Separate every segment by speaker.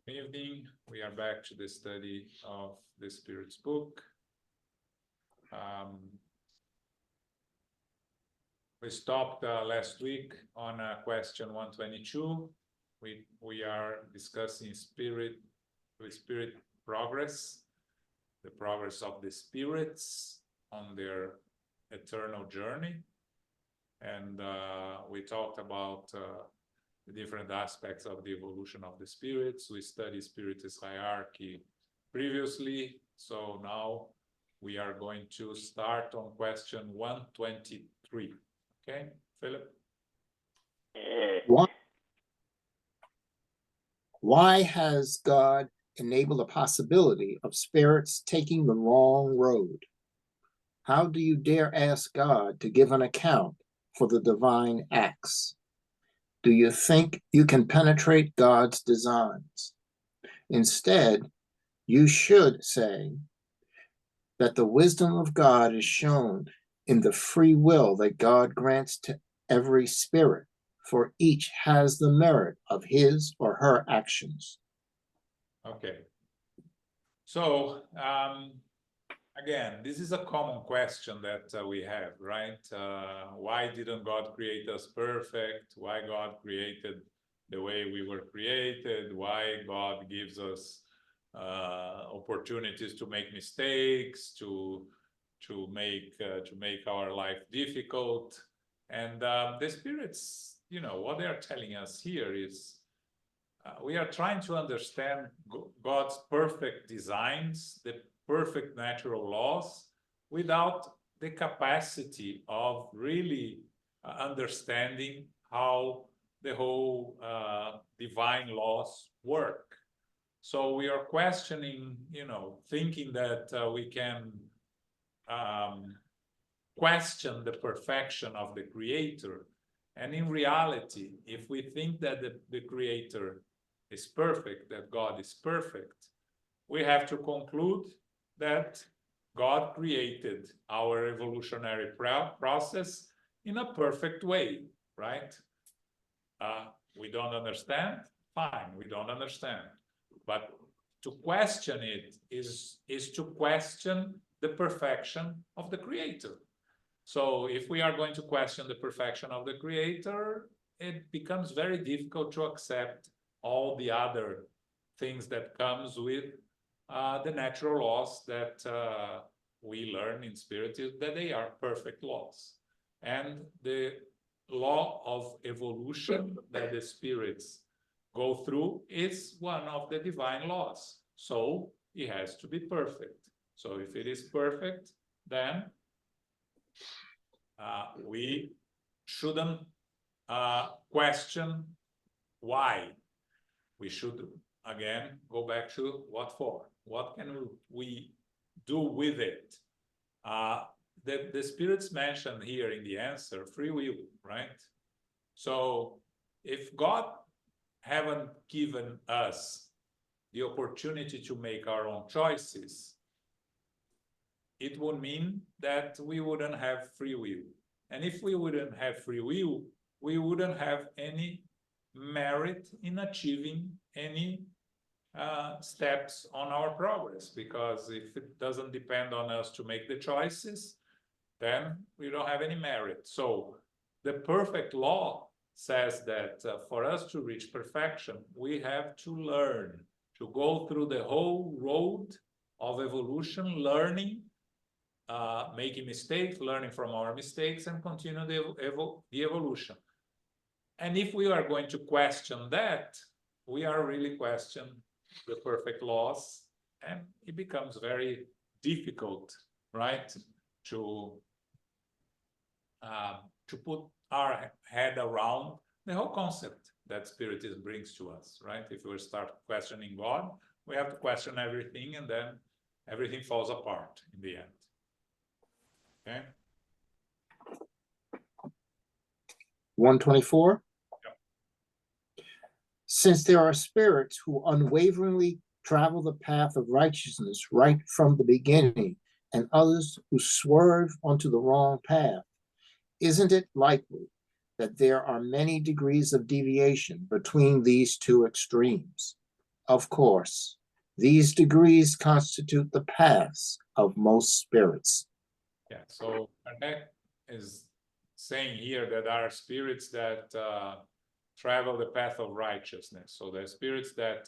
Speaker 1: Evening. We are back to the study of the Spirit's book. We stopped last week on question 122. We are discussing spirit progress, the progress of the spirits on their eternal journey. And we talked about the different aspects of the evolution of the spirits. We studied Spiritist hierarchy previously, so now we are going to start on question 123. Okay, Philip?
Speaker 2: Why has God enabled the possibility of spirits taking the wrong road? How do you dare ask God to give an account for the divine acts? Do you think you can penetrate God's designs? Instead, you should say that the wisdom of God is shown in the free will that God grants to every spirit, for each has the merit of his or her actions.
Speaker 1: Okay. So, again, this is a common question that we have, right? Why didn't God create us perfect? Why God created the way we were created? Why God gives us opportunities to make mistakes, to make our life difficult? And the spirits, what they are telling us here is we are trying to understand God's perfect designs, the perfect natural laws, without the capacity of really understanding how the whole divine laws work. So we are questioning, thinking that we can question the perfection of the Creator. And in reality, if we think that the Creator is perfect, that God is perfect, we have to conclude that God created our evolutionary process in a perfect way, right? We don't understand? Fine, we don't understand. But to question it is to question the perfection of the Creator. So if we are going to question the perfection of the Creator, it becomes very difficult to accept all the other things that comes with the natural laws that we learn in Spiritism, that they are perfect laws. And the law of evolution that the spirits go through is one of the divine laws. So it has to be perfect. So if it is perfect, then we shouldn't question why. We should, again, go back to what for. What can we do with it? The spirits mentioned here in the answer, free will, right? So if God haven't given us the opportunity to make our own choices, it would mean that we wouldn't have free will. And if we wouldn't have free will, we wouldn't have any merit in achieving any steps on our progress, because if it doesn't depend on us to make the choices, then we don't have any merit. So the perfect law says that for us to reach perfection, we have to learn, to go through the whole road of evolution, learning, making mistakes, learning from our mistakes, and continue the evolution. And if we are going to question that, we are really questioning the perfect laws, and it becomes very difficult, right, to put our head around the whole concept that Spiritism brings to us, right? If we start questioning God, we have to question everything, and then everything falls apart in the end. Okay?
Speaker 2: 124. Since there are spirits who unwaveringly travel the path of righteousness right from the beginning, and others who swerve onto the wrong path, isn't it likely that there are many degrees of deviation between these two extremes? of course, these degrees constitute the paths of most spirits.
Speaker 1: Yeah, so Kardec is saying here that there are spirits that travel the path of righteousness. So the spirits that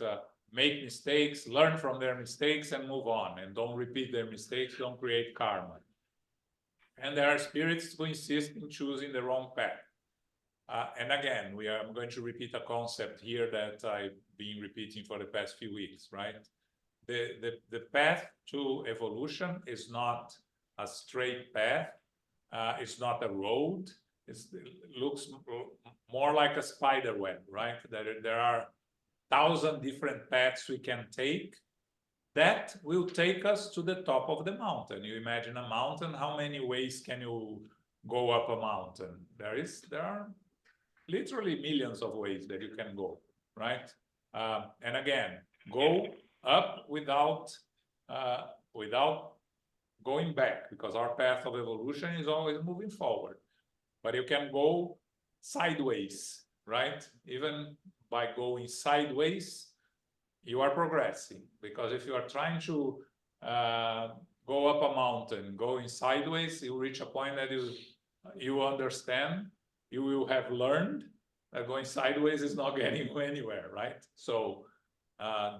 Speaker 1: make mistakes, learn from their mistakes and move on, and don't repeat their mistakes, don't create karma. And there are spirits who insist in choosing the wrong path. And again, I'm going to repeat a concept here that I've been repeating for the past few weeks, right? The path to evolution is not a straight path. It's not a road. It looks more like a spider web, right? There are 1,000 different paths we can take that will take us to the top of the mountain. You imagine a mountain, how many ways can you go up a mountain? There are literally millions of ways that you can go, right? And again, go up without going back, because our path of evolution is always moving forward. But you can go sideways, right? Even by going sideways, you are progressing, because if you are trying to go up a mountain, going sideways, you reach a point that you understand, you will have learned that going sideways is not getting you anywhere, right? So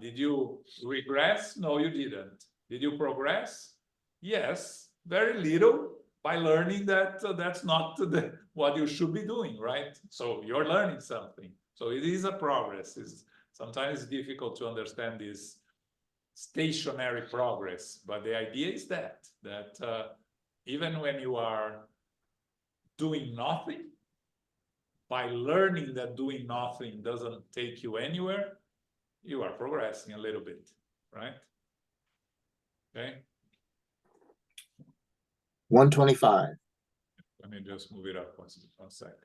Speaker 1: did you regress? No, you didn't. Did you progress? Yes, very little, by learning that that's not what you should be doing, right? So you're learning something. So it is a progress. Sometimes it's difficult to understand this stationary progress, but the idea is that even when you are doing nothing, by learning that doing nothing doesn't take you anywhere, you are progressing a little bit, right? Okay.
Speaker 2: 125.
Speaker 1: Let me just move it up one second.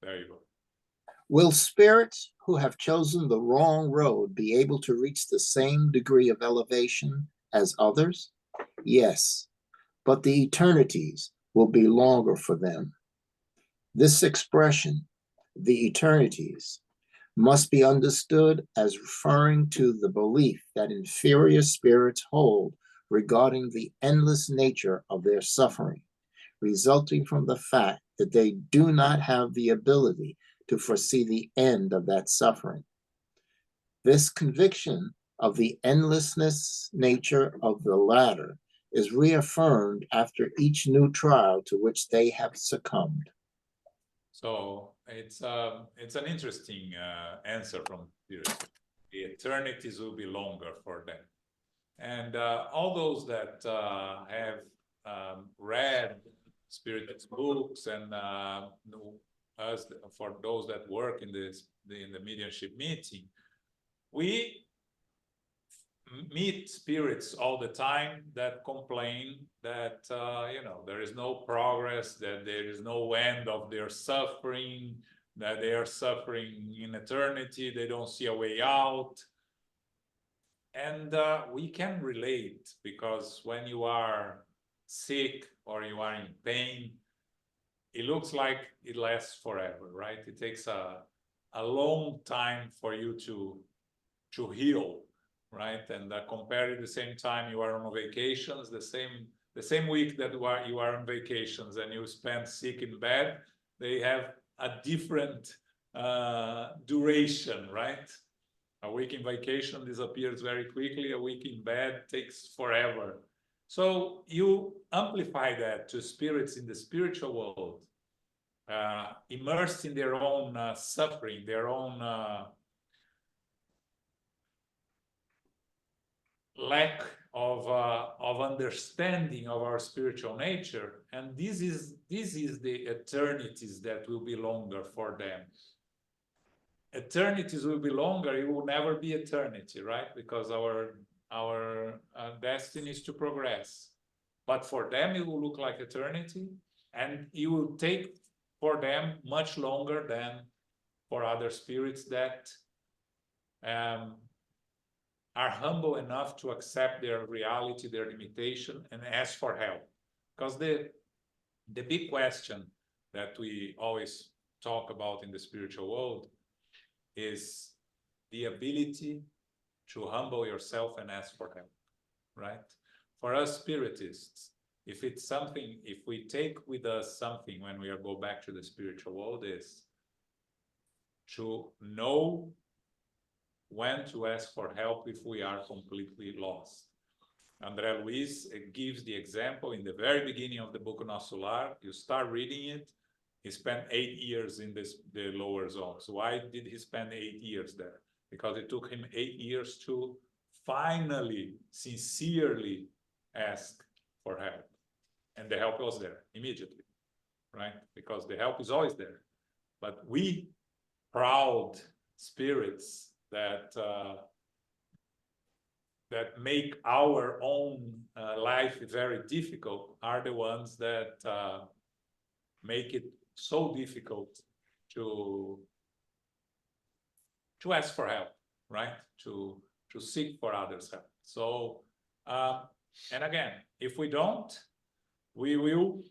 Speaker 1: There you go.
Speaker 2: Will spirits who have chosen the wrong road be able to reach the same degree of elevation as others? Yes, but the eternities will be longer for them. This expression, the eternities, must be understood as referring to the belief that inferior spirits hold regarding the endless nature of their suffering, resulting from the fact that they do not have the ability to foresee the end of that suffering. This conviction of the endlessness nature of the latter is reaffirmed after each new trial to which they have succumbed.
Speaker 1: So it's an interesting answer from Spirit. The eternities will be longer for them. And all those that have read Spirit's books, and for those that work in the mediumship meeting, we meet spirits all the time that complain that there is no progress, that there is no end of their suffering, that they are suffering in eternity, they don't see a way out. And we can relate, because when you are sick or you are in pain, it looks like it lasts forever, right? It takes a long time for you to heal, right? And compared at the same time you are on vacations, the same week that you are on vacations and you spend sick in bed, they have a different duration, right? A week in vacation disappears very quickly, a week in bed takes forever. So you amplify that to spirits in the spiritual world, immersed in their own suffering, their own lack of understanding of our spiritual nature, and this is the eternities that will be longer for them. Eternities will be longer, it will never be eternity, right? Because our destiny is to progress. But for them, it will look like eternity, and it will take for them much longer than for other spirits that are humble enough to accept their reality, their limitation, and ask for help. Because the big question that we always talk about in the spiritual world is the ability to humble yourself and ask for help, right? For us spiritists, if it's something, if we take with us something when we go back to the spiritual world, is to know when to ask for help if we are completely lost. André Luiz gives the example in the very beginning of the book Nosso Lar. You start reading it. He spent 8 years in the lower zones. Why did he spend 8 years there? Because it took him 8 years to finally, sincerely ask for help. And the help was there immediately, right? Because the help is always there. But we, proud spirits that that make our own life very difficult, are the ones that make it so difficult to ask for help, right? To seek for others' help. So, and again, if we don't, we will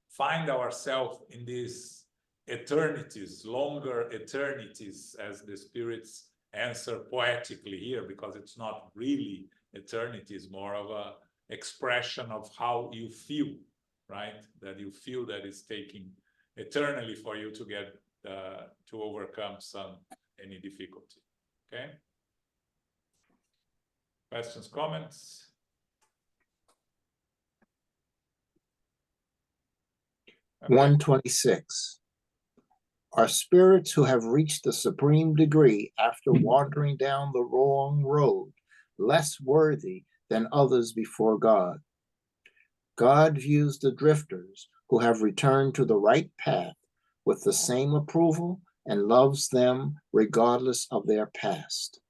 Speaker 1: find ourselves in these eternities, longer eternities, as the spirits answer poetically here, because it's not really eternity, it's more of a expression of how you feel, right? That you feel that it's taking eternally for you to get to overcome any difficulty. Okay. Questions, comments? Okay.
Speaker 2: 126. Are spirits who have reached the supreme degree after wandering down the wrong road less worthy than others before God? God views the drifters who have returned to the right path with the same approval and loves them regardless of their past.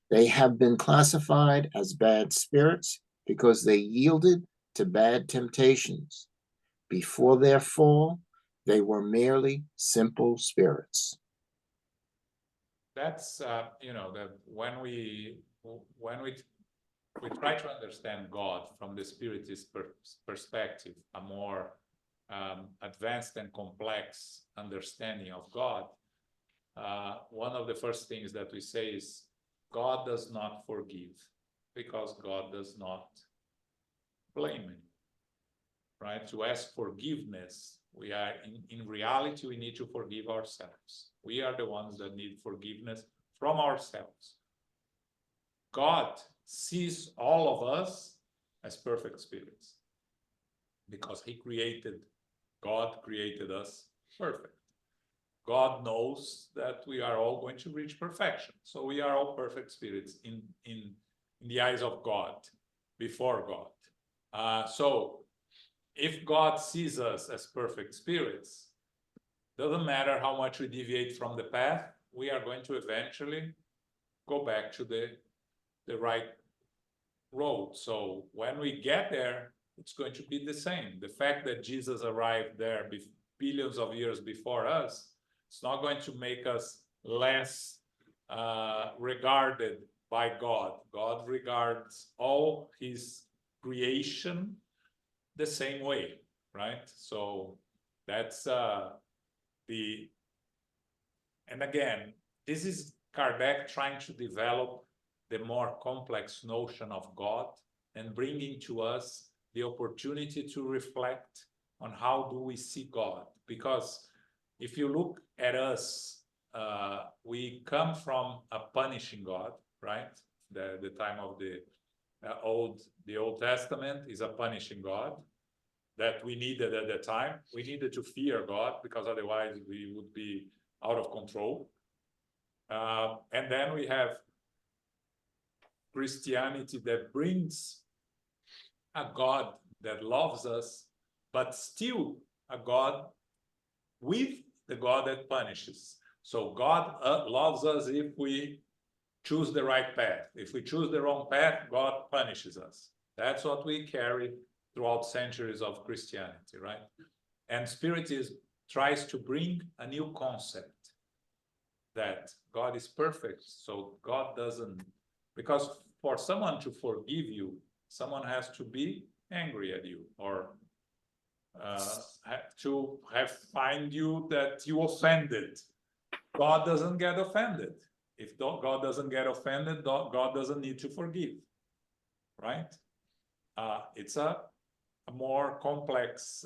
Speaker 2: They have been classified as bad spirits because they yielded to bad temptations. Before their fall, they were merely simple spirits.
Speaker 1: That's you know, that when we try to understand God from the spiritist perspective, a more advanced and complex understanding of God, one of the first things that we say is God does not forgive because God does not blame me, right? To ask forgiveness, we are in reality, we need to forgive ourselves. We are the ones that need forgiveness from ourselves. God sees all of us as perfect spirits because God created us perfect. God knows that we are all going to reach perfection. So we are all perfect spirits in the eyes of God, before God. So if God sees us as perfect spirits, doesn't matter how much we deviate from the path, we are going to eventually go back to the right road. So when we get there, it's going to be the same. The fact that Jesus arrived there billions of years before us, it's not going to make us less regarded by God. God regards all his creation the same way, right? So that's and again, this is Kardec trying to develop the more complex notion of God and bringing to us the opportunity to reflect on how do we see God. Because if you look at us, we come from a punishing God, right? The time of the Old Testament is a punishing God that we needed at the time. We needed to fear God because otherwise we would be out of control. And then we have Christianity that brings a God that loves us, but still a God with the God that punishes. So God loves us if we choose the right path. If we choose the wrong path, God punishes us. That's what we carry throughout centuries of Christianity, right? And Spiritism tries to bring a new concept that God is perfect, so God doesn't, because for someone to forgive you, someone has to be angry at you or to have find you that you offended. God doesn't get offended. If God doesn't get offended, God doesn't need to forgive, right? It's a more complex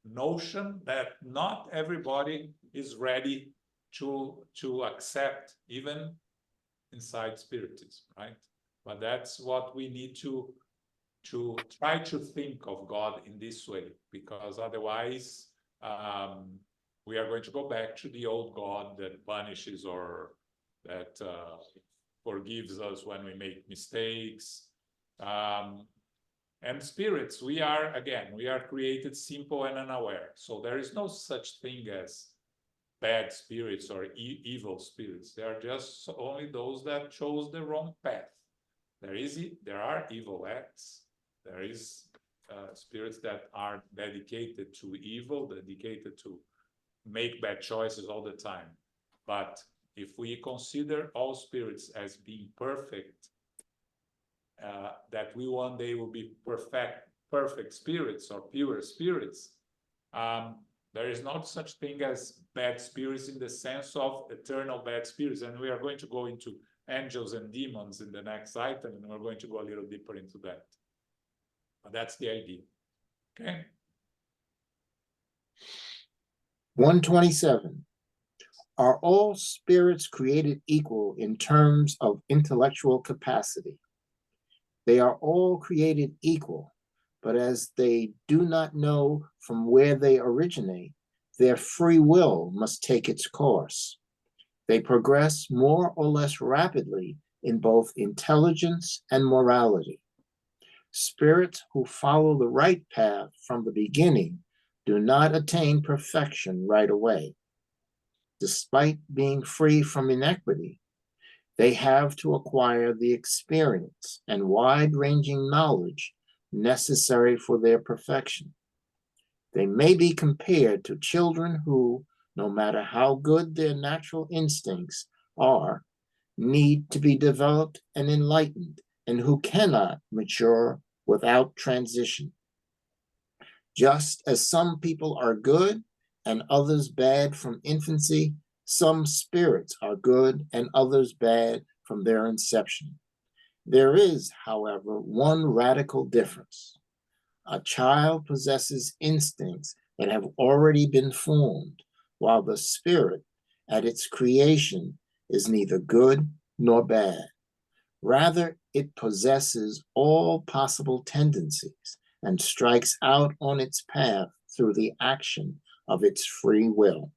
Speaker 1: notion that not everybody is ready to accept, even inside Spiritism, right? But that's what we need to try to think of God in this way, because otherwise we are going to go back to the old God that punishes or that forgives us when we make mistakes. And spirits, we are created simple and unaware. So there is no such thing as bad spirits or evil spirits. They are just only those that chose the wrong path. There are evil acts. There is spirits that are dedicated to evil, dedicated to make bad choices all the time. But if we consider all spirits as being perfect, that we one day will be perfect spirits or pure spirits, there is not such thing as bad spirits in the sense of eternal bad spirits. And we are going to go into angels and demons in the next item, and we're going to go a little deeper into that. But that's the idea. Okay.
Speaker 2: 127. Are all spirits created equal in terms of intellectual capacity? They are all created equal, but as they do not know from where they originate, their free will must take its course. They progress more or less rapidly in both intelligence and morality. Spirits who follow the right path from the beginning do not attain perfection right away. Despite being free from inequity, they have to acquire the experience and wide-ranging knowledge necessary for their perfection. They may be compared to children who, no matter how good their natural instincts are, need to be developed and enlightened, and who cannot mature without transition. Just as some people are good and others bad from infancy, some spirits are good and others bad from their inception. There is, however, one radical difference. A child possesses instincts that have already been formed, while the spirit at its creation is neither good nor bad. Rather, it possesses all possible tendencies and strikes out on its path through the action of its free will.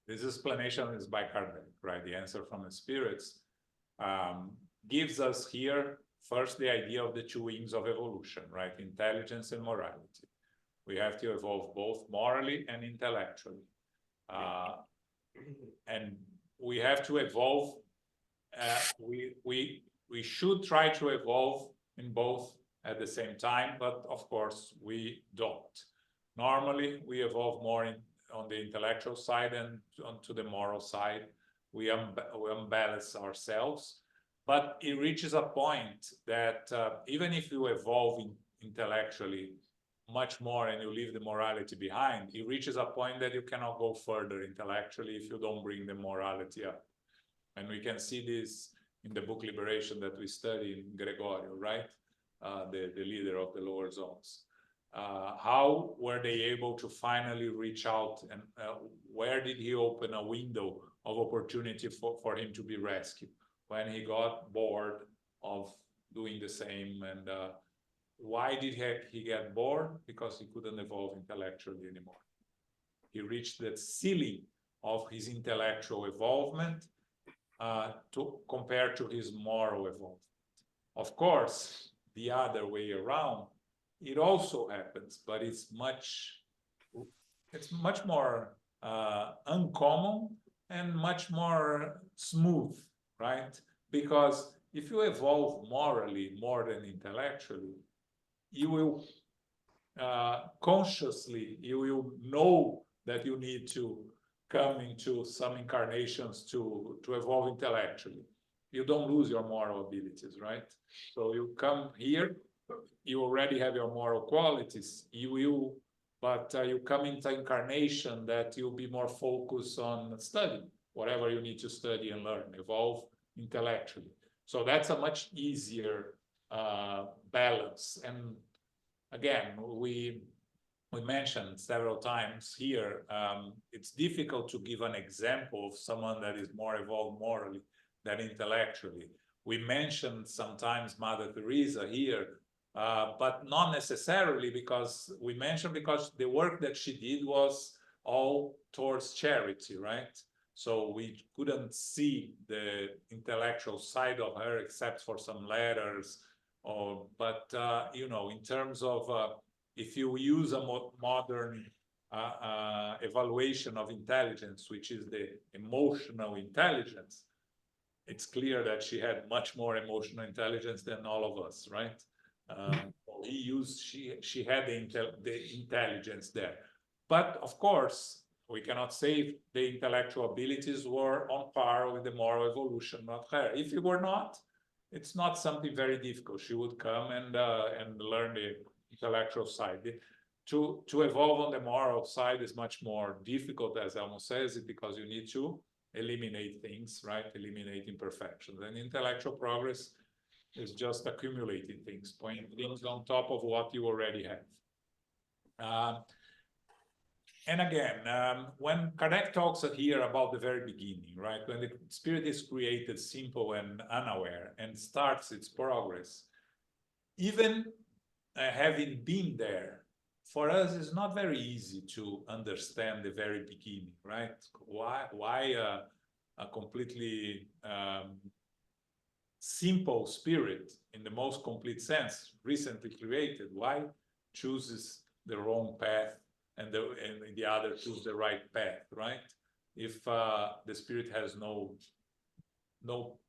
Speaker 1: This explanation is by Kardec, right? The answer from the spirits gives us here first the idea of the two wings of evolution, right? Intelligence and morality. We have to evolve both morally and intellectually. And we have to evolve, we should try to evolve in both at the same time, but of course we don't. Normally, we evolve more on the intellectual side and onto the moral side. We unbalance ourselves, but it reaches a point that even if you evolve intellectually much more and you leave the morality behind, it reaches a point that you cannot go further intellectually if you don't bring the morality up. And we can see this in the book Liberation that we study in Gregorio, right? The leader of the lower zones. How were they able to finally reach out, and where did he open a window of opportunity for him to be rescued? When he got bored of doing the same. And why did he get bored? Because he couldn't evolve intellectually anymore. He reached the ceiling of his intellectual evolvement compared to his moral evolvement. Of course, the other way around, it also happens, but it's much more uncommon and much more smooth, right? Because if you evolve morally more than intellectually, you will consciously, you will know that you need to come into some incarnations to evolve intellectually. You don't lose your moral abilities, right? So you come here, you already have your moral qualities, but you come into incarnation that you'll be more focused on studying, whatever you need to study and learn, evolve intellectually. So that's a much easier balance. And again, we mentioned several times here, it's difficult to give an example of someone that is more evolved morally than intellectually. We mentioned sometimes Mother Teresa here, but not necessarily because the work that she did was all towards charity, right? So we couldn't see the intellectual side of her except for some letters, but you know, in terms of if you use a modern evaluation of intelligence, which is the emotional intelligence, it's clear that she had much more emotional intelligence than all of us, right? She had the intelligence there. But of course, we cannot say the intellectual abilities were on par with the moral evolution, not her. If it were not, it's not something very difficult. She would come and learn the intellectual side. To evolve on the moral side is much more difficult, as Elmo says, because you need to eliminate things, right? Eliminate imperfections. And intellectual progress is just accumulating things, putting things on top of what you already have. And again, when Kardec talks here about the very beginning, right? When the spirit is created simple and unaware and starts its progress, even having been there, for us, it's not very easy to understand the very beginning, right? Why a completely simple spirit, in the most complete sense, recently created, why chooses the wrong path and the other choose the right path, right? If the spirit has no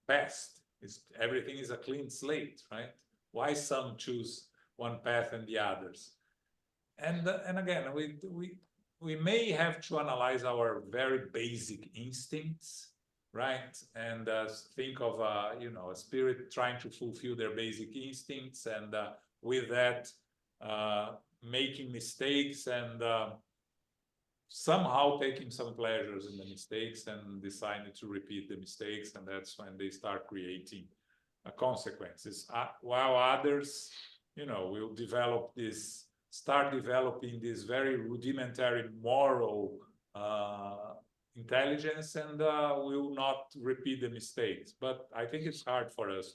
Speaker 1: past, everything is a clean slate, right? Why some choose one path and the others? And again, we may have to analyze our very basic instincts, right? And think of you know, a spirit trying to fulfill their basic instincts, and with that making mistakes and somehow taking some pleasures in the mistakes and deciding to repeat the mistakes, and that's when they start creating consequences. While others, you know, will start developing this very rudimentary moral intelligence and will not repeat the mistakes. But I think it's hard for us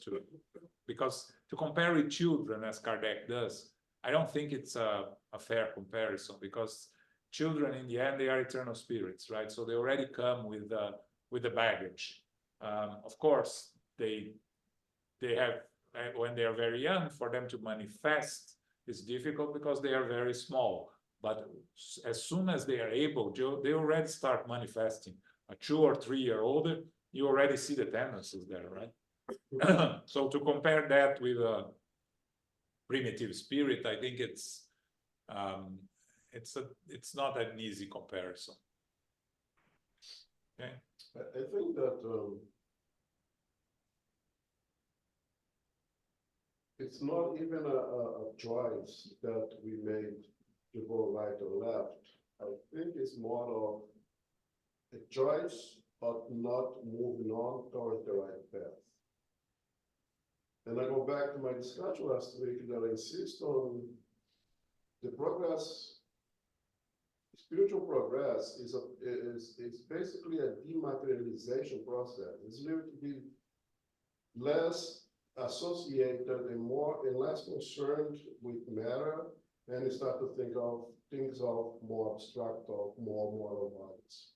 Speaker 1: because to compare with children, as Kardec does, I don't think it's a fair comparison, because children, in the end, they are eternal spirits, right? So they already come with the baggage. Of course, they have, when they are very young, for them to manifest is difficult because they are very small. But as soon as they are able, they already start manifesting. A 2 or 3 year old, you already see the tendencies there, right? So to compare that with a primitive spirit, I think it's not an easy comparison. Okay.
Speaker 3: I think that it's not even a choice that we made to go right or left. I think it's more of a choice of not moving on towards the right path. And I go back to my discussion last week that I insist on the progress. Spiritual progress is basically a dematerialization process. It's going to be less associated and less concerned with matter, and you start to think of things of more abstract, of more moral values.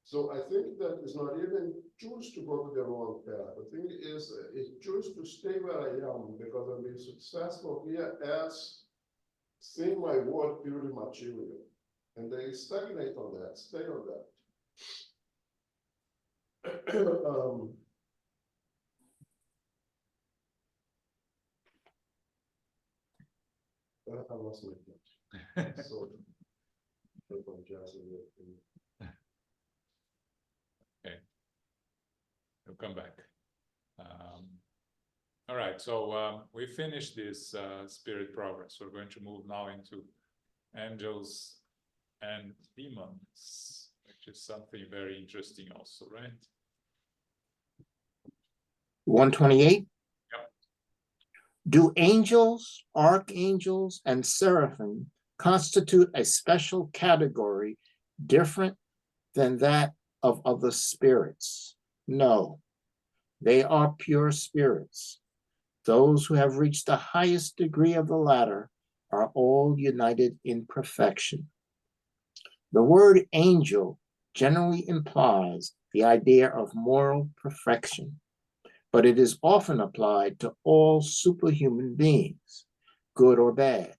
Speaker 3: So I think that it's not even choose to go to the wrong path. The thing is, choose to stay where I am because I'm being successful here as seeing my world purely material. And they stagnate on that, stay on that. I lost my thought. So,
Speaker 1: okay, we'll come back. All right, so we finished this spirit progress. We're going to move now into angels and demons. which is something very interesting also, right?
Speaker 2: 128.
Speaker 1: Yep.
Speaker 2: Do angels, archangels, and seraphim constitute a special category different than that of other spirits? No, they are pure spirits. Those who have reached the highest degree of the latter are all united in perfection. The word angel generally implies the idea of moral perfection, but it is often applied to all superhuman beings, good or bad.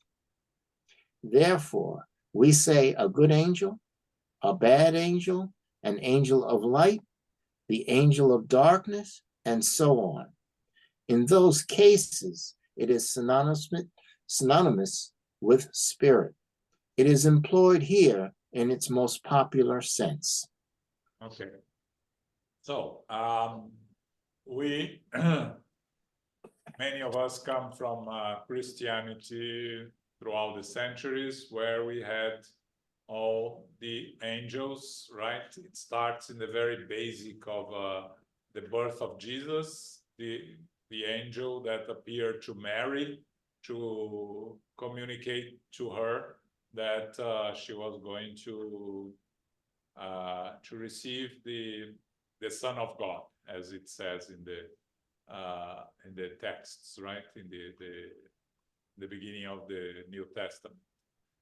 Speaker 2: Therefore, we say a good angel, a bad angel, an angel of light, the angel of darkness, and so on. In those cases, it is synonymous with spirit. It is employed here in its most popular sense.
Speaker 1: Okay. So, we, many of us come from Christianity throughout the centuries, where we had all the angels, right? It starts in the very basic of the birth of Jesus, the angel that appeared to Mary to communicate to her that she was going to receive the Son of God, as it says in the texts, right? In the beginning of the New Testament,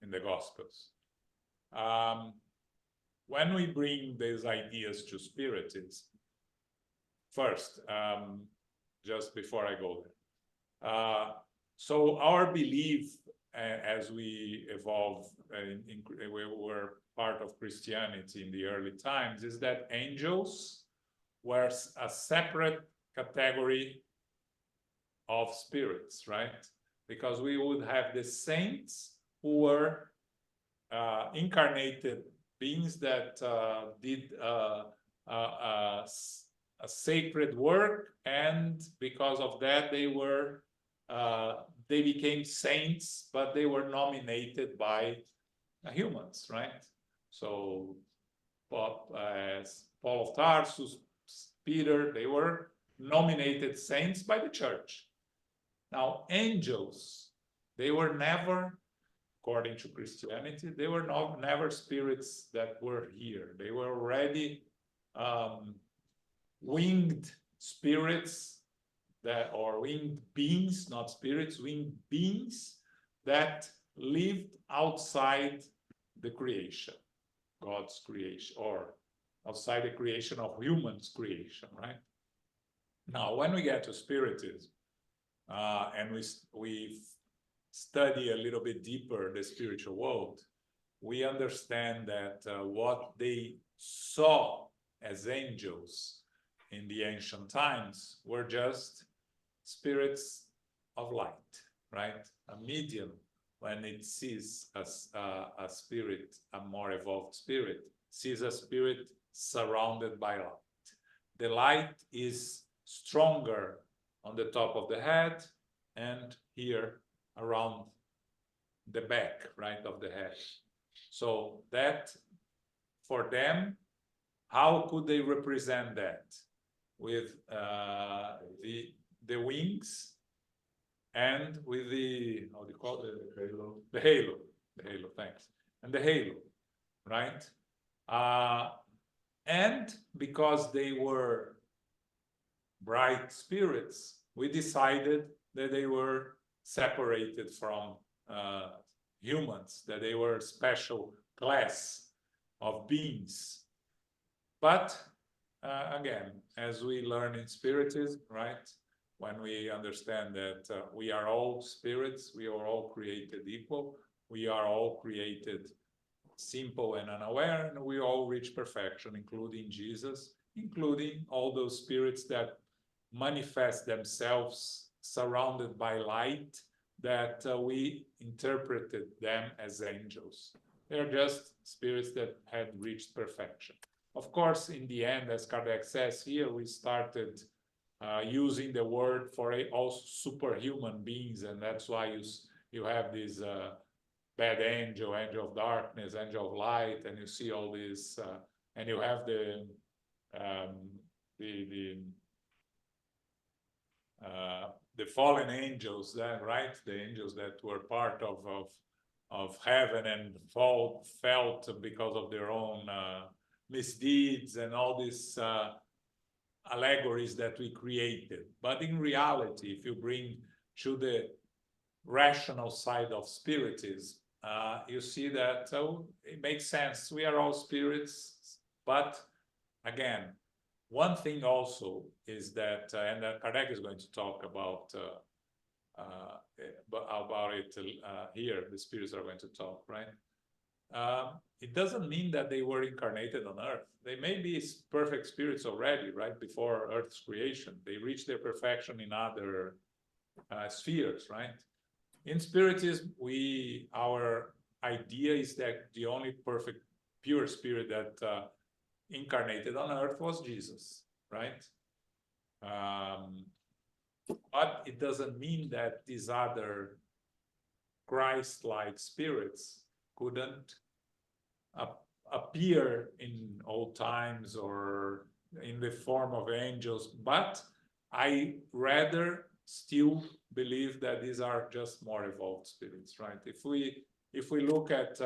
Speaker 1: in the Gospels. When we bring these ideas to Spiritism, first, just before I go there, so our belief as we evolve, we were part of Christianity in the early times, is that angels were a separate category of spirits, right? Because we would have the saints who were incarnated beings that did a sacred work, and because of that they became saints, but they were nominated by humans, right? So Paul of Tarsus, Peter, they were nominated saints by the church. Now, angels, they were never, according to Christianity, they were never spirits that were here. They were already winged spirits or winged beings, not spirits, winged beings that lived outside the creation, God's creation, or outside the creation of humans' creation, right? Now, when we get to Spiritism, and we study a little bit deeper the spiritual world, we understand that what they saw as angels in the ancient times were just spirits of light, right? A medium, when it sees a spirit, a more evolved spirit, sees a spirit surrounded by light. The light is stronger on the top of the head and here around the back, right, of the head. So that, for them, how could they represent that? With the wings and with the, how do you call it? The halo, thanks. And the halo, right? And because they were bright spirits, we decided that they were separated from humans, that they were a special class of beings. But again, as we learn in Spiritism, right, when we understand that we are all spirits, we are all created equal, we are all created simple and unaware, and we all reach perfection, including Jesus, including all those spirits that manifest themselves surrounded by light, that we interpreted them as angels. They're just spirits that had reached perfection. Of course, in the end, as Kardec says here, we started using the word for all superhuman beings, and that's why you have this bad angel, angel of darkness, angel of light, and you see all these and you have the fallen angels, that right, the angels that were part of heaven and felt because of their own misdeeds and all these allegories that we created. But in reality, if you bring to the rational side of spiritism, you see that it makes sense. We are all spirits, but again, one thing also is that, and Kardec is going to talk about it here. The spirits are going to talk, right? It doesn't mean that they were incarnated on Earth. They may be perfect spirits already, right? Before Earth's creation, they reached their perfection in other spheres, right? In Spiritism, our idea is that the only perfect, pure spirit that incarnated on Earth was Jesus, right? But it doesn't mean that these other Christ-like spirits couldn't appear in old times or in the form of angels, but I rather still believe that these are just more evolved spirits, right? If we look at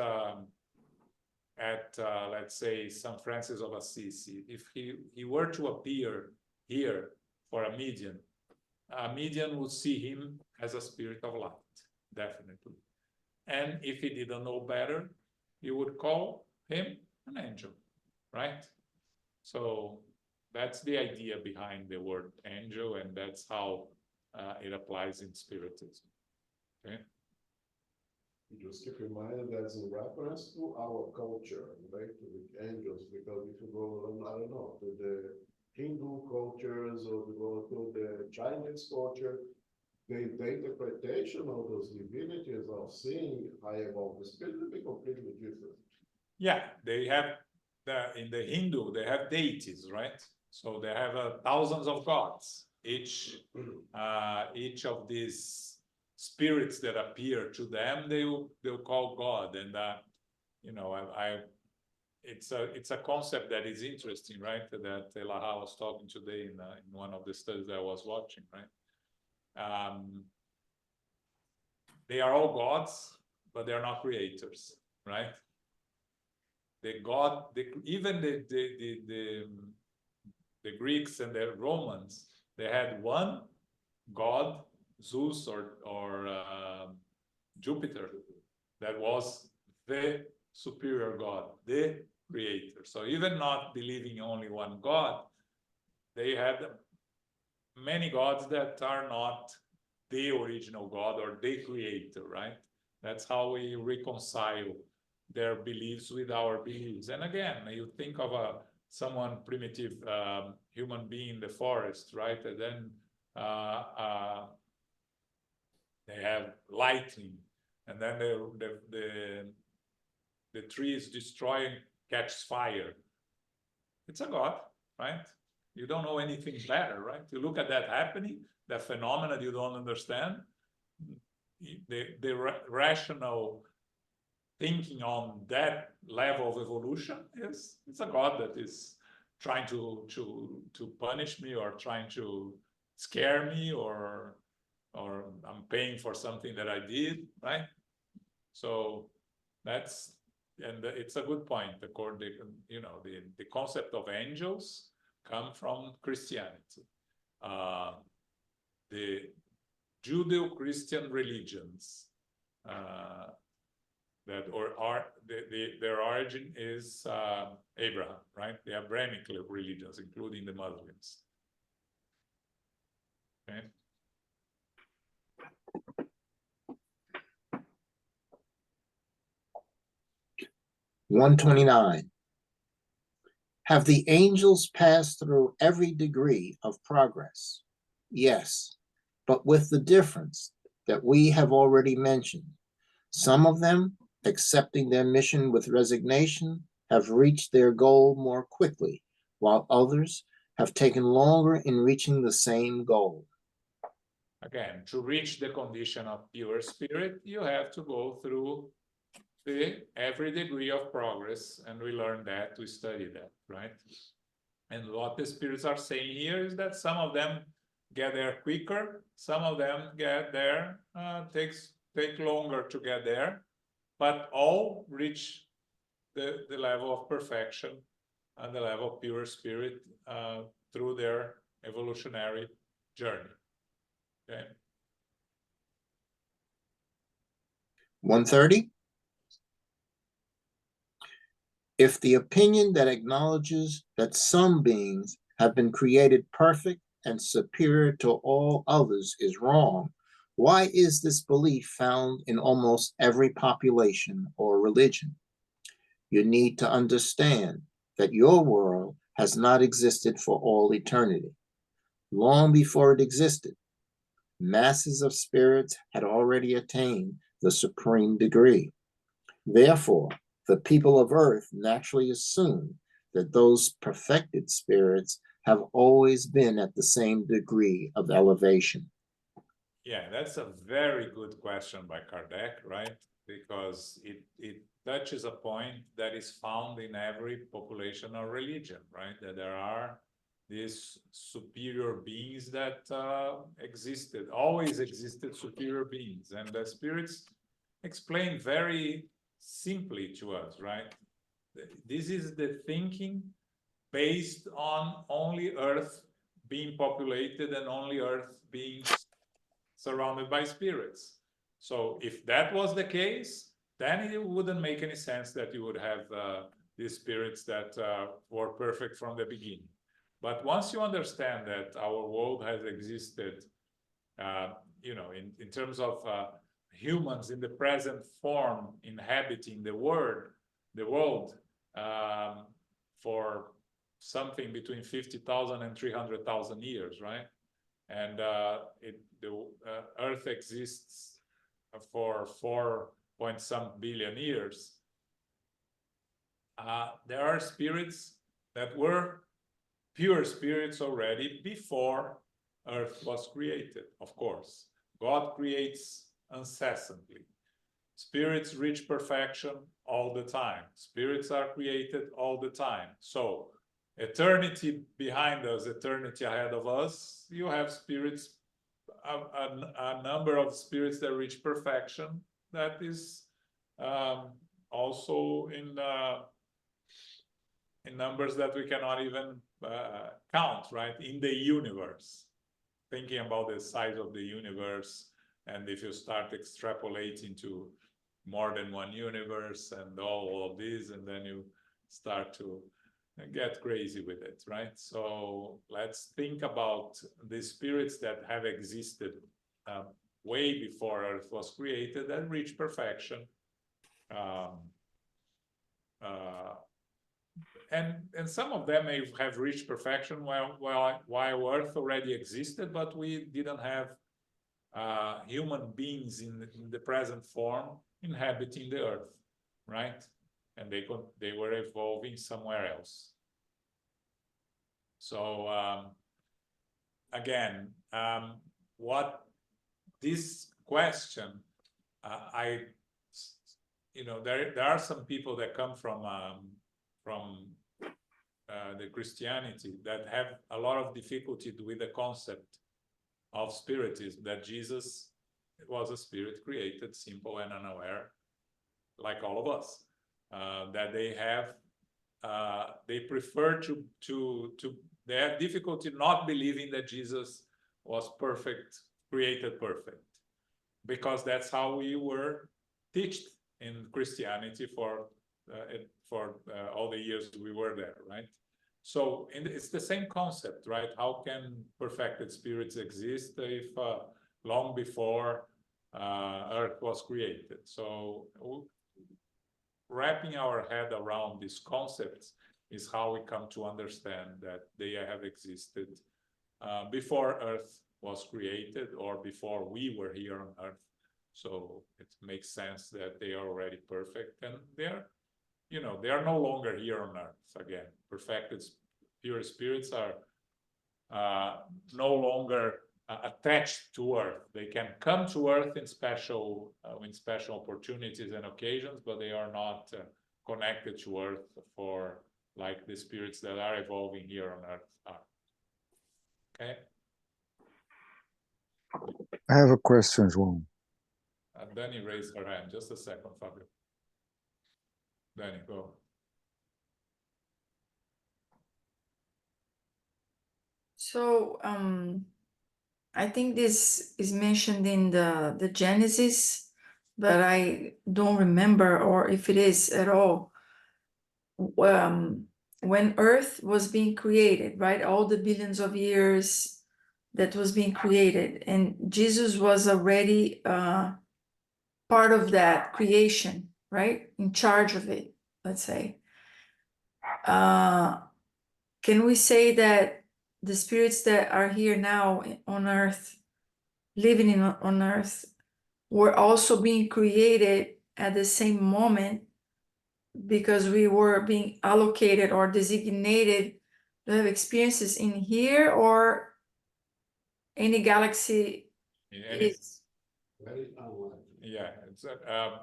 Speaker 1: let's say St. Francis of Assisi, if he were to appear here for a medium would see him as a spirit of light, definitely. And if he didn't know better, he would call him an angel, right? So that's the idea behind the word angel, and that's how it applies in Spiritism. Okay.
Speaker 3: Just keep in mind that's in reference to our culture, right? To the angels, because if you go, I don't know, to the Hindu cultures or to go to the Chinese culture, the interpretation of those divinities of seeing high evolved spirit will be completely different.
Speaker 1: Yeah, they have in the Hindu, they have deities, right? So they have thousands of gods. Each of these spirits that appear to them, they'll call God, and you know, it's a concept that is interesting, right? That Elaha was talking today in one of the studies that I was watching, right? They are all gods, but they are not creators, right? Even the Greeks and the Romans, they had one god, Zeus or Jupiter, that was the superior god, the creator. So even not believing only one god, they had many gods that are not the original god or the creator, right? That's how we reconcile their beliefs with our beliefs. And again, you think of someone primitive human being in the forest, right? And then they have lightning, and then the trees destroying, catches fire. It's a god, right? You don't know anything better, right? You look at that happening, that phenomenon you don't understand. The rational thinking on that level of evolution it's a god that is trying to punish me, or trying to scare me, or I'm paying for something that I did, right? So that's, and it's a good point. You know, the concept of angels come from Christianity. The Judeo-Christian religions their origin is Abraham, right? The Abrahamic religions, including the Muslims. Okay.
Speaker 2: (129) Have the angels passed through every degree of progress? Yes, but with the difference that we have already mentioned. Some of them, accepting their mission with resignation, have reached their goal more quickly, while others have taken longer in reaching the same goal.
Speaker 1: Again, to reach the condition of pure spirit, you have to go through every degree of progress, and we learn that, we study that, right? And what the spirits are saying here is that some of them get there quicker, some of them get there, take longer to get there, but all reach the level of perfection and the level of pure spirit through their evolutionary journey. Okay.
Speaker 2: 130. If the opinion that acknowledges that some beings have been created perfect and superior to all others is wrong, why is this belief found in almost every population or religion? You need to understand that your world has not existed for all eternity. Long before it existed, masses of spirits had already attained the supreme degree. Therefore, the people of Earth naturally assume that those perfected spirits have always been at the same degree of elevation.
Speaker 1: Yeah, that's a very good question by Kardec, right? Because it touches a point that is found in every population or religion, right? That there are these superior beings that always existed superior beings. And the spirits explain very simply to us, right? This is the thinking based on only Earth being populated and only Earth being surrounded by spirits. So if that was the case, then it wouldn't make any sense that you would have these spirits that were perfect from the beginning. But once you understand that our world has existed, in terms of humans in the present form inhabiting the world for something between 50,000 and 300,000 years, right? And the Earth exists for 4-point-some billion years. There are spirits that were pure spirits already before Earth was created, of course. God creates incessantly. Spirits reach perfection all the time. Spirits are created all the time. So eternity behind us, eternity ahead of us, you have spirits, a number of spirits that reach perfection that is also in numbers that we cannot even count, right? In the universe. Thinking about the size of the universe, and if you start extrapolating to more than one universe and all of this, and then you start to get crazy with it, right? So let's think about the spirits that have existed way before Earth was created and reached perfection. And some of them may have reached perfection while Earth already existed, but we didn't have human beings in the present form inhabiting the Earth, right? And they were evolving somewhere else. So again, what this question, there are some people that come from the Christianity that have a lot of difficulty with the concept of spiritism, that Jesus was a spirit created, simple and unaware, like all of us. That they have, they prefer they have difficulty not believing that Jesus was perfect, created perfect, because that's how we were taught in Christianity for all the years we were there, right? So it's the same concept, right? How can perfected spirits exist if long before Earth was created? So wrapping our head around these concepts is how we come to understand that they have existed before Earth was created or before we were here on Earth. So it makes sense that they are already perfect, and they are no longer here on Earth. Again, perfected pure spirits are no longer attached to Earth. They can come to Earth in special opportunities and occasions, but they are not connected to Earth for like the spirits that are evolving here on Earth are. Okay.
Speaker 4: I have a question, João.
Speaker 1: Danny raised her hand. Just a second, Fabio. Danny, go.
Speaker 5: So, I think this is mentioned in the Genesis, but I don't remember, or if it is at all. When Earth was being created, right? All the billions of years that was being created, and Jesus was already part of that creation, right? In charge of it, let's say. Can we say that the spirits that are here now on Earth, living on Earth, were also being created at the same moment because we were being allocated or designated to have experiences in here, or any galaxy is?
Speaker 3: Very unlikely.
Speaker 1: Yeah, it's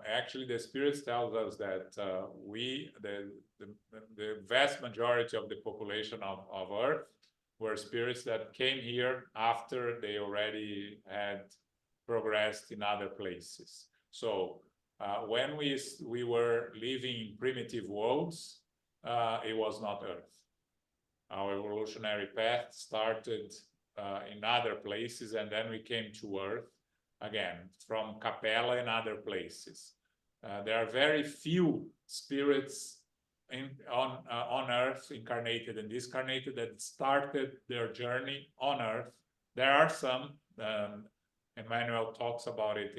Speaker 1: actually the spirits tells us that the vast majority of the population of Earth were spirits that came here after they already had progressed in other places. So when we were living in primitive worlds, it was not Earth. Our evolutionary path started in other places, and then we came to Earth again from Capella and other places. There are very few spirits on Earth, incarnated and discarnated, that started their journey on Earth. There are some. Emmanuel talks about it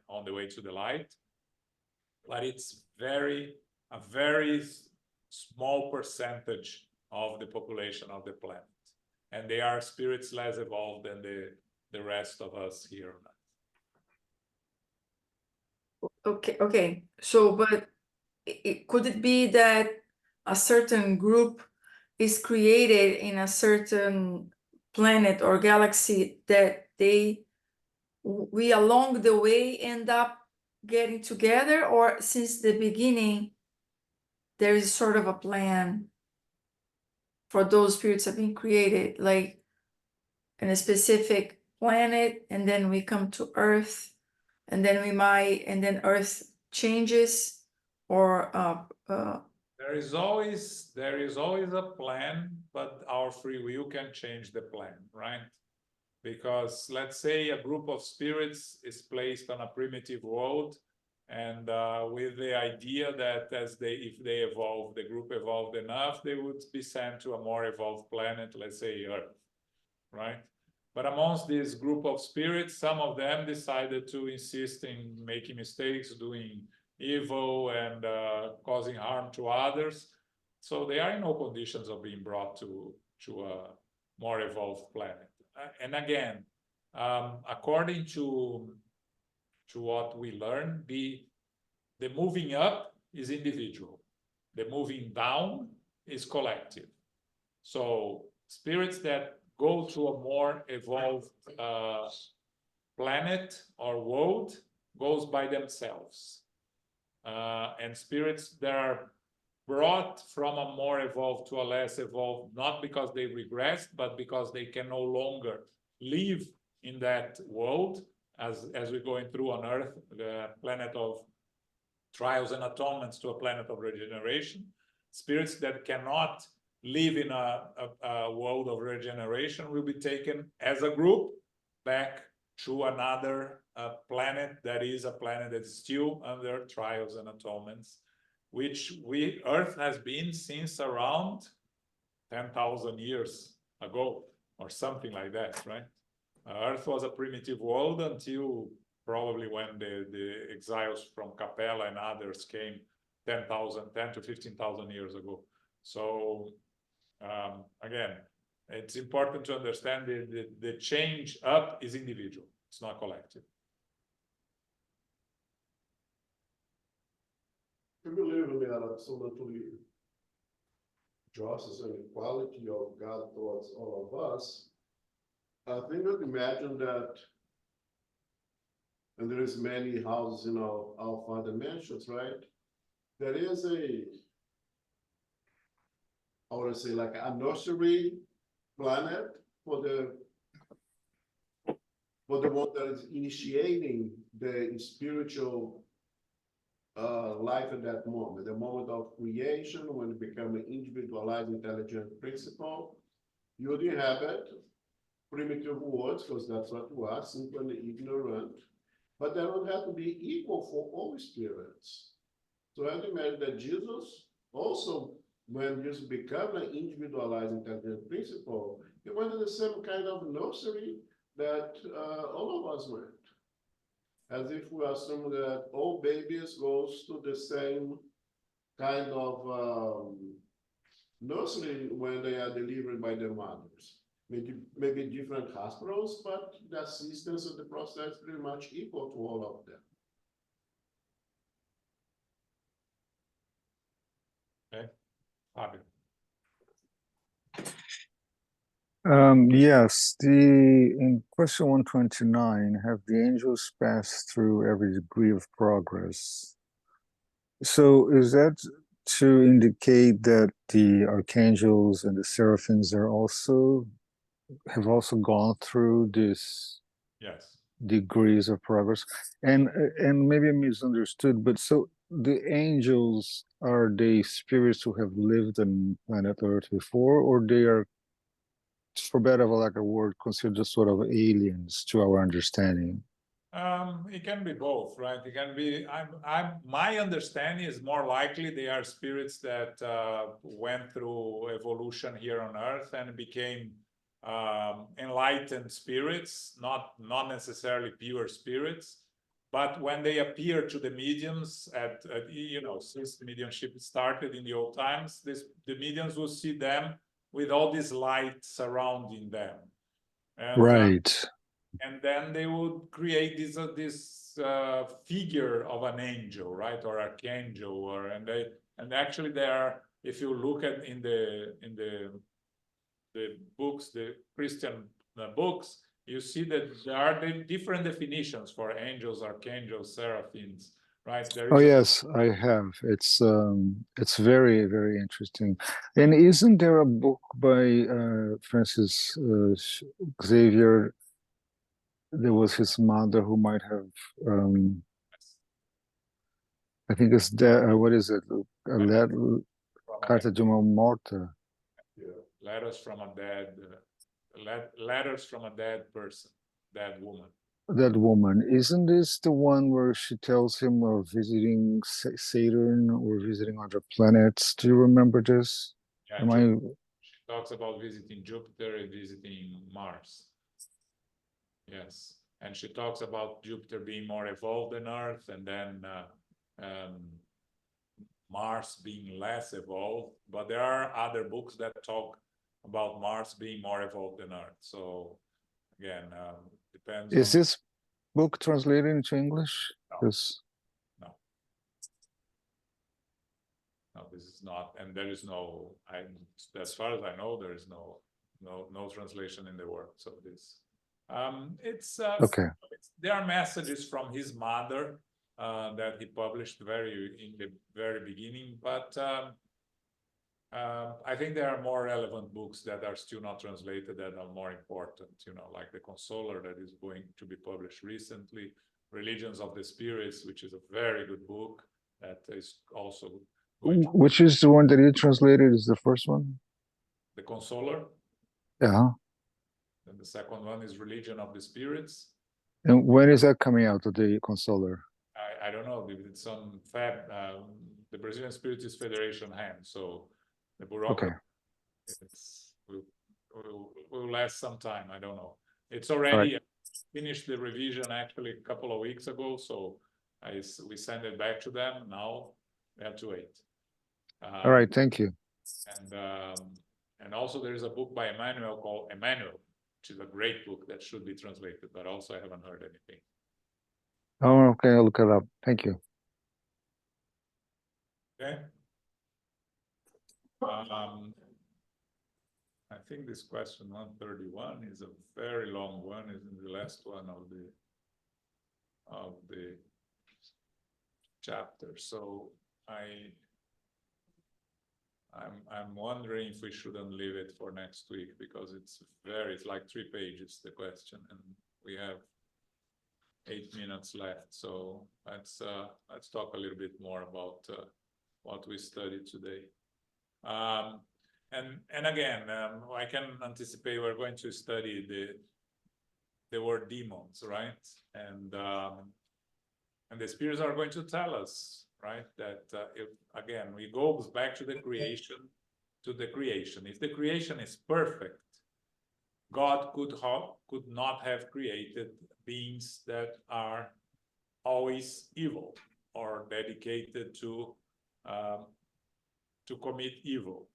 Speaker 1: on the way to the light, but it's a very small percentage of the population of the planet, and they are spirits less evolved than the rest of us here on Earth.
Speaker 5: Okay. So, but could it be that a certain group is created in a certain planet or galaxy that we along the way end up getting together, or since the beginning there is sort of a plan for those spirits have been created, like in a specific planet, and then we come to Earth, and then Earth changes, or
Speaker 1: There is always a plan, but our free will can change the plan, right? Because let's say a group of spirits is placed on a primitive world, and with the idea that if they evolve, the group evolved enough, they would be sent to a more evolved planet, let's say Earth, right? But amongst this group of spirits, some of them decided to insist in making mistakes, doing evil, and causing harm to others. So they are in no conditions of being brought to a more evolved planet. And again, according to what we learn, the moving up is individual. The moving down is collective. So spirits that go to a more evolved planet or world goes by themselves. And spirits that are brought from a more evolved to a less evolved, not because they regressed, but because they can no longer live in that world, as we're going through on Earth, the planet of trials and atonements to a planet of regeneration. Spirits that cannot live in a world of regeneration will be taken as a group back to another planet that is a planet that's still under trials and atonements, which Earth has been since around 10,000 years ago, or something like that, right? Earth was a primitive world until probably when the exiles from Capella and others came 10 to 15,000 years ago. So again, it's important to understand the change up is individual, it's not collective.
Speaker 3: We believe in the absolutely justice and equality of God towards all of us. I think that imagine that, and there is many houses in our father mansions, right? There is I would say like a nursery planet for the one that is initiating the spiritual life at that moment, the moment of creation, when it becomes an individualized intelligent principle. You would inhabit primitive words, because that's what you are, simple and ignorant, but that would have to be equal for all spirits. So I imagine that Jesus also, when Jesus became an individualized intelligent principle, he went in the same kind of nursery that all of us went. As if we assume that all babies goes to the same kind of nursery when they are delivered by their mothers. Maybe different hospitals, but the assistance of the process is pretty much equal to all of them.
Speaker 1: Okay, Fabio.
Speaker 4: Yes, in question 129, have the angels passed through every degree of progress? So is that to indicate that the archangels and the seraphims have also gone through this
Speaker 1: Yes.
Speaker 4: degrees of progress? And maybe I misunderstood, but so the angels, are they spirits who have lived on planet Earth before, or they are, for better of a lack of word, considered just sort of aliens to our understanding?
Speaker 1: It can be both, right? It can be. My understanding is more likely they are spirits that went through evolution here on Earth and became enlightened spirits, not necessarily pure spirits. But when they appear to the mediums since mediumship started in the old times, the mediums will see them with all this light surrounding them. And,
Speaker 4: Right.
Speaker 1: and then they would create this figure of an angel, right, or archangel, and actually they are. If you look at in the books, the Christian books, you see that there are different definitions for angels, archangels, seraphims, right?
Speaker 4: Oh yes, I have. It's very, very interesting. And isn't there a book by Francis Xavier? There was his mother who might have, I think it's that. What is it? Carta de uma Morta.
Speaker 3: Yeah.
Speaker 1: Letters from a dead person, dead woman.
Speaker 4: That woman, isn't this the one where she tells him of visiting Saturn or visiting other planets? Do you remember this?
Speaker 1: Yeah, she talks about visiting Jupiter and visiting Mars. Yes, and she talks about Jupiter being more evolved than Earth, and then Mars being less evolved. But there are other books that talk about Mars being more evolved than Earth. So again, depends.
Speaker 4: Is this book translated into English?
Speaker 1: No. No, this is not, and there is no. As far as I know, there is no translation in the world. So this, it's
Speaker 4: okay.
Speaker 1: There are messages from his mother that he published in the very beginning, but I think there are more relevant books that are still not translated that are more important, like The Consoler that is going to be published recently, Religions of the Spirits, which is a very good book that is also
Speaker 4: Which is the one that you translated? Is the first one?
Speaker 1: The Consoler.
Speaker 4: Yeah.
Speaker 1: And the second one is Religion of the Spirits.
Speaker 4: And when is that coming out of the Consoler?
Speaker 1: I don't know. It's on the Brazilian Spiritist Federation hand, so the bureaucracy will last some time. I don't know. It's already finished the revision actually a couple of weeks ago, so we send it back to them. Now they have to wait.
Speaker 4: All right, thank you.
Speaker 1: And also there is a book by Emmanuel called Emmanuel, which is a great book that should be translated, but also I haven't heard anything.
Speaker 4: Oh, okay, I'll look it up. Thank you.
Speaker 1: Okay. I think this question 131 is a very long one, isn't the last one of the chapter. So I'm wondering if we shouldn't leave it for next week, because it's like 3 pages, the question, and we have 8 minutes left. So let's talk a little bit more about what we studied today. And again, I can anticipate we're going to study the word demons, right? And the spirits are going to tell us, right, that if again we go back to the creation, if the creation is perfect, God could not have created beings that are always evil or dedicated to commit evil,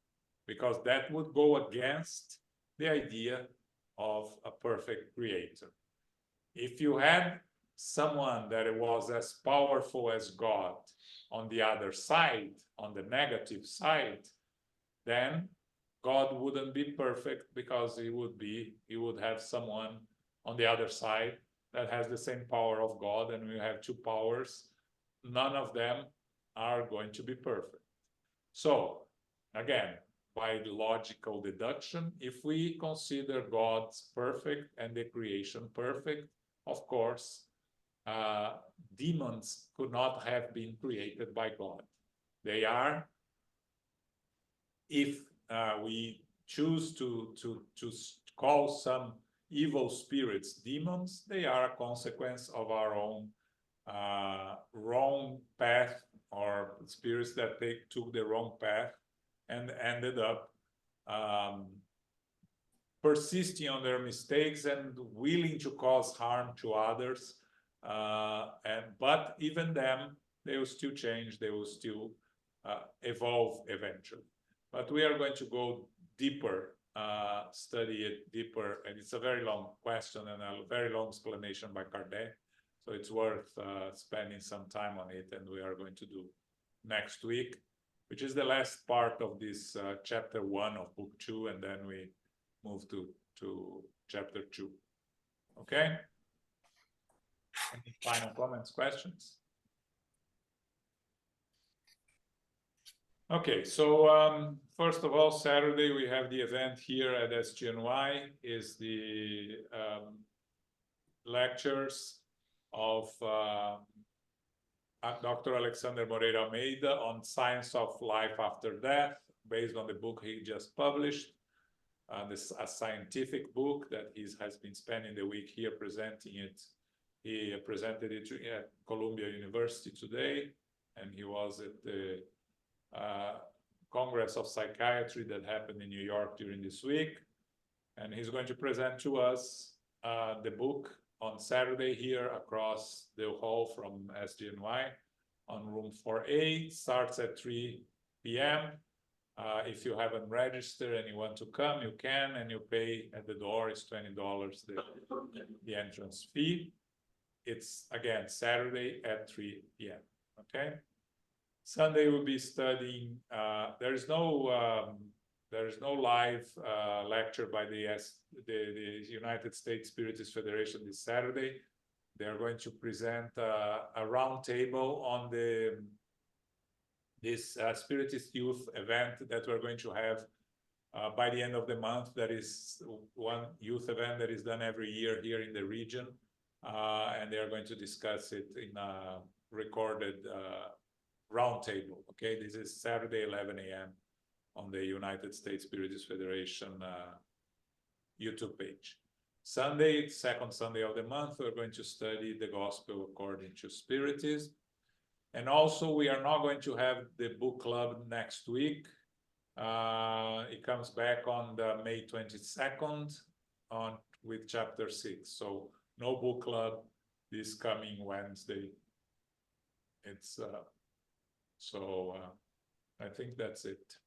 Speaker 1: because that would go against the idea of a perfect creator. If you had someone that was as powerful as God on the other side, on the negative side, then God wouldn't be perfect, because he would have someone on the other side that has the same power of God, and we have 2 powers. None of them are going to be perfect. So again, by logical deduction, if we consider God's perfect and the creation perfect, of course, demons could not have been created by God. They are, if we choose to call some evil spirits demons, they are a consequence of our own wrong path, or spirits that they took the wrong path and ended up persisting on their mistakes and willing to cause harm to others. But even them, they will still change, they will still evolve eventually. But we are going to go deeper, study it deeper, and it's a very long question and a very long explanation by Kardec. So it's worth spending some time on it, and we are going to do next week, which is the last part of this chapter 1 of book 2, and then we move to chapter 2. Okay? Any final comments, questions? Okay, so first of all, Saturday we have the event here at SGNY, is the lectures of Dr. Alexander Moreira Almeida on science of life after death, based on the book he just published. This a scientific book that he has been spending the week here presenting it. He presented it at Columbia University today, and he was at the Congress of Psychiatry that happened in New York during this week. And he's going to present to us the book on Saturday here across the hall from SGNY on room 4A. Starts at 3 p.m. If you haven't registered and you want to come, you can, and you pay at the door. It's $20, the entrance fee. It's, again, Saturday at 3 p.m. Okay? Sunday we'll be studying. There is no live lecture by the United States Spiritist Federation this Saturday. They are going to present a roundtable on this Spiritist Youth event that we're going to have by the end of the month. That is one youth event that is done every year here in the region, and they are going to discuss it in a recorded roundtable. Okay, this is Saturday, 11 a.m. on the United States Spiritist Federation YouTube page. Sunday, second Sunday of the month, we're going to study the Gospel according to Spiritism. And also, we are not going to have the book club next week. It comes back on the May 22nd with chapter 6. So no book club this coming Wednesday. It's I think that's it.